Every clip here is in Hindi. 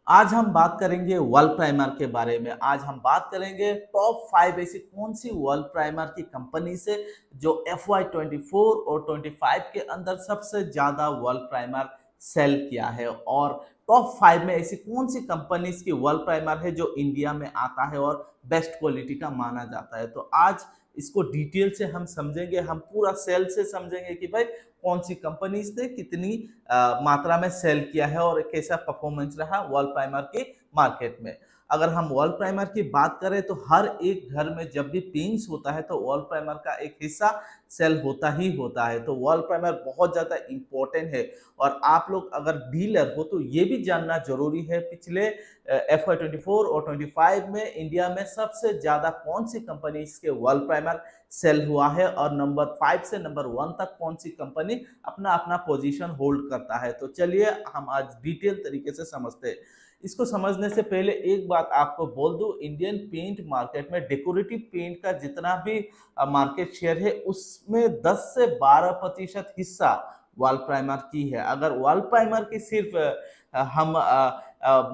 आज हम बात करेंगे वॉल प्राइमर के बारे में। आज हम बात करेंगे टॉप 5 ऐसी कौन सी वॉल प्राइमर की कंपनी से जो FY24 और 25 के अंदर सबसे ज्यादा वॉल प्राइमर सेल किया है, और टॉप 5 में ऐसी कौन सी कंपनीज की वॉल प्राइमर है जो इंडिया में आता है और बेस्ट क्वालिटी का माना जाता है। तो आज इसको डिटेल से हम समझेंगे, हम पूरा सेल से समझेंगे कि भाई कौन सी कंपनीज ने कितनी मात्रा में सेल किया है और कैसा परफॉर्मेंस रहा वॉल प्राइमर के मार्केट में। अगर हम वॉल प्राइमर की बात करें तो हर एक घर में जब भी पेंट्स होता है तो वॉल प्राइमर का एक हिस्सा सेल होता ही होता है। तो वॉल प्राइमर बहुत ज़्यादा इंपॉर्टेंट है, और आप लोग अगर डीलर हो तो ये भी जानना जरूरी है पिछले FY24 और 25 में इंडिया में सबसे ज़्यादा कौन सी कंपनी के वॉल प्राइमर सेल हुआ है, और नंबर 5 से नंबर 1 तक कौन सी कंपनी अपना अपना पोजीशन होल्ड करता है। तो चलिए हम आज डिटेल तरीके से समझते हैं। इसको समझने से पहले एक बात आपको बोल दूं, इंडियन पेंट मार्केट में डेकोरेटिव पेंट का जितना भी मार्केट शेयर है उसमें 10 से 12% हिस्सा वॉल प्राइमर की है। अगर वॉल प्राइमर की सिर्फ हम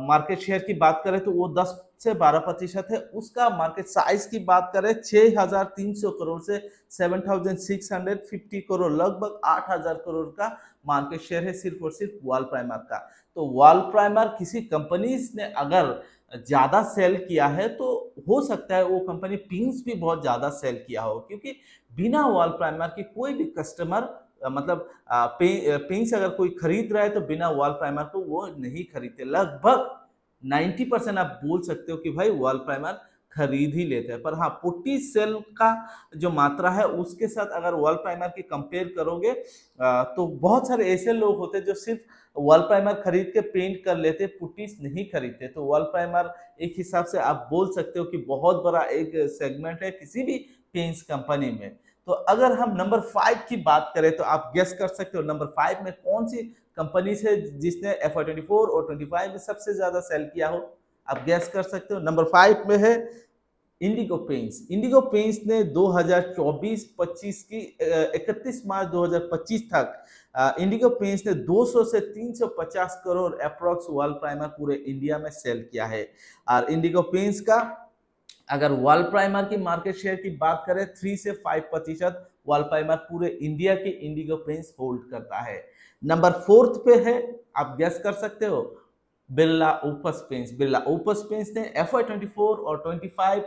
मार्केट शेयर की बात करें तो वो 10 से 12% है। उसका मार्केट साइज की बात करें 6,300 करोड़ से 7,650 करोड़, लगभग 8,000 करोड़ का मार्केट शेयर है सिर्फ और सिर्फ वॉल प्राइमर का। तो वॉल प्राइमर किसी कंपनीज ने अगर ज्यादा सेल किया है तो हो सकता है वो कंपनी पेंट्स भी बहुत ज्यादा सेल किया हो, क्योंकि बिना वॉल प्राइमर की कोई भी कस्टमर मतलब पेंट्स अगर कोई खरीद रहा है तो बिना वॉल प्राइमर को वो नहीं खरीदते। लगभग 90% आप बोल सकते हो कि भाई वॉल प्राइमर खरीद ही लेते हैं। पर हाँ, पुट्टी सेल का जो मात्रा है उसके साथ अगर वॉल प्राइमर की कंपेयर करोगे तो बहुत सारे ऐसे लोग होते हैं जो सिर्फ वॉल प्राइमर खरीद के पेंट कर लेते, पुट्टीस नहीं खरीदते। तो वॉल प्राइमर एक हिसाब से आप बोल सकते हो कि बहुत बड़ा एक सेगमेंट है किसी भी पेंट्स कंपनी में। तो अगर हम नंबर 5 की बात करें तो आप गेस कर सकते हो नंबर 5 में कौन सी कंपनी से जिसने FY24 और 25 में सबसे ज्यादा सेल किया हो। आप गैस कर सकते हो। नंबर 5 में है इंडिगो पेंट्स। इंडिगो पेंट्स ने 2024-25 की 31 मार्च 2025 तक इंडिगो पेंट्स ने 200 से 350 करोड़ अप्रोक्स वॉल प्राइमर पूरे इंडिया में सेल किया है। और इंडिगो पेंट्स का अगर वॉल प्राइमर की मार्केट शेयर की बात करें 3 से 5% वॉल प्राइमर पूरे इंडिया के इंडिगो पेंट्स होल्ड करता है। नंबर 4 पे है, आप गेस कर सकते हो, Birla opus paints. Birla opus paints ने FY24 और 25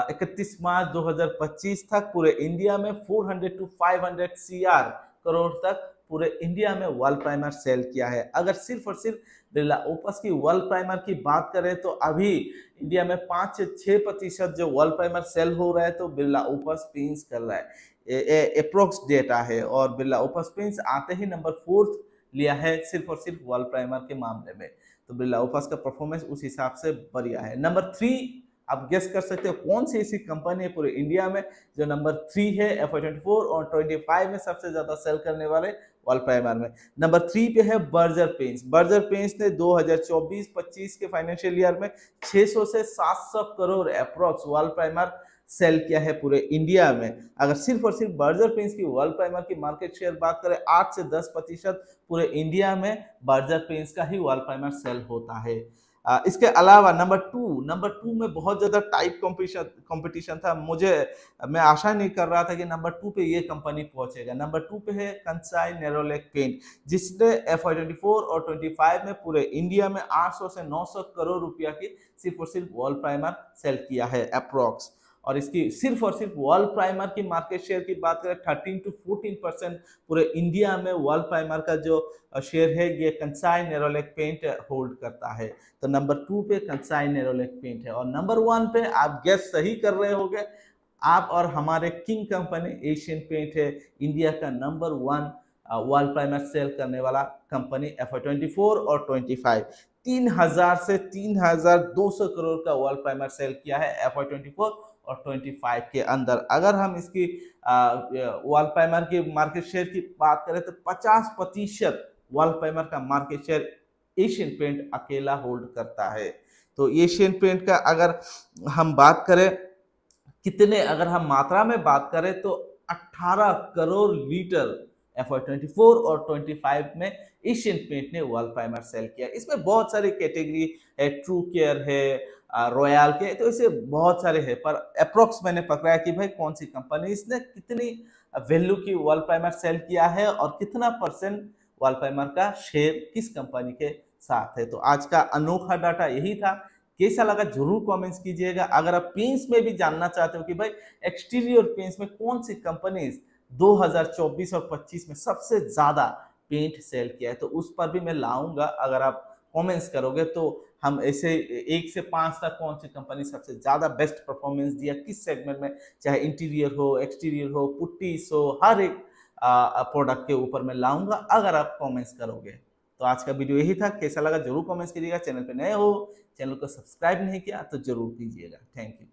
31 मार्च 2025 तक पूरे इंडिया में 400 to 500 CR करोड़ तक पूरे इंडिया में वॉल प्राइमर सेल किया है। अगर सिर्फ और सिर्फ बिरला ओपस की वॉल प्राइमर की बात करें तो अभी इंडिया में 5 से 6% जो वॉल प्राइमर सेल हो रहा है तो बिरला ओपस पेंट्स कर रहा है। अप्रोक्स डेटा है, और बिरला ओपस पेंट्स आते ही नंबर 4 लिया है सिर्फ और सिर्फ वॉल प्राइमर के मामले में। तो बिरला ओपस का परफॉर्मेंस उस हिसाब से बढ़िया है। नंबर 3 आप गेस कर सकते हो कौन सी ऐसी कंपनी है पूरे इंडिया में जो नंबर 3 है FY24 और 25 में सबसे ज्यादा सेल करने वाले वॉल प्राइमर में। नंबर 3 पे है बर्जर पेंट्स। बर्जर पेंट्स ने 2024-25 के फाइनेंशियल ईयर में 600 से 700 crore approx wall primer sale किया है पूरे इंडिया में। अगर सिर्फ और सिर्फ बर्जर पेंट्स की वॉल प्राइमर की मार्केट शेयर बात करें 8 से 10% पूरे इंडिया में बर्जर पेंट्स का ही वॉल प्राइमर सेल होता है। इसके अलावा नंबर टू में बहुत ज्यादा टाइट कंपटीशन था। मैं आशा नहीं कर रहा था कि नंबर 2 पे ये कंपनी पहुंचेगा। नंबर 2 पे है कंसाई नेरोलैक पेंट, जिसने FY24 और 25 में पूरे इंडिया में 800 से 900 करोड़ रुपया की सिर्फ और सिर्फ वॉल प्राइमर सेल किया है अप्रोक्स। और इसकी सिर्फ और सिर्फ वॉल प्राइमर की मार्केट शेयर की बात करें 13 to 14% पूरे इंडिया में वॉल प्राइमर का जो शेयर है ये कंसाई नेरोलैक पेंट होल्ड करता है। तो नंबर 2 पे कंसाई नेरोलैक पेंट है, और नंबर 1 पे आप गेस सही कर रहे होंगे आप, और हमारे किंग कंपनी एशियन पेंट है, इंडिया का नंबर 1 वॉल प्राइमर सेल करने वाला कंपनी FY24 और 25। 3,000 से 3,200 करोड़ का वॉल प्राइमर सेल किया है FY24 और 25 के अंदर। अगर हम इसकी वॉल प्राइमर की मार्केट शेयर की बात करें तो 50% वॉल प्राइमर का मार्केट शेयर एशियन पेंट अकेला होल्ड करता है। तो एशियन पेंट का अगर हम बात करें कितने, अगर हम मात्रा में बात करें तो 18 करोड़ लीटर FY24 और 25 में एशियन पेंट ने वॉल प्राइमर सेल किया। इसमें बहुत सारी कैटेगरी है, ट्रू केयर है, रॉयल के, तो इसे बहुत सारे हैं, पर अप्रोक्स मैंने पकड़ा है कि भाई कौन सी कंपनी इसने कितनी वैल्यू की वॉल प्राइमर सेल किया है और कितना परसेंट वॉल प्राइमर का शेयर किस कंपनी के साथ है। तो आज का अनोखा डाटा यही था। कैसा लगा जरूर कमेंट्स कीजिएगा। अगर आप पेंट्स में भी जानना चाहते हो कि भाई एक्सटीरियर पेंट्स में कौन सी कंपनीज 2024 और 25 में सबसे ज्यादा पेंट सेल किया है, तो उस पर भी मैं लाऊंगा। अगर आप कमेंट्स करोगे तो हम ऐसे 1 से 5 तक कौन सी कंपनी सबसे ज्यादा बेस्ट परफॉर्मेंस दिया किस सेगमेंट में, चाहे इंटीरियर हो, एक्सटीरियर हो, पुट्टीस हो, हर एक प्रोडक्ट के ऊपर मैं लाऊंगा अगर आप कमेंट्स करोगे। तो आज का वीडियो यही था। कैसा लगा जरूर कमेंट्स कीजिएगा। चैनल पे नए हो, चैनल को सब्सक्राइब नहीं किया तो जरूर कीजिएगा। Thank you.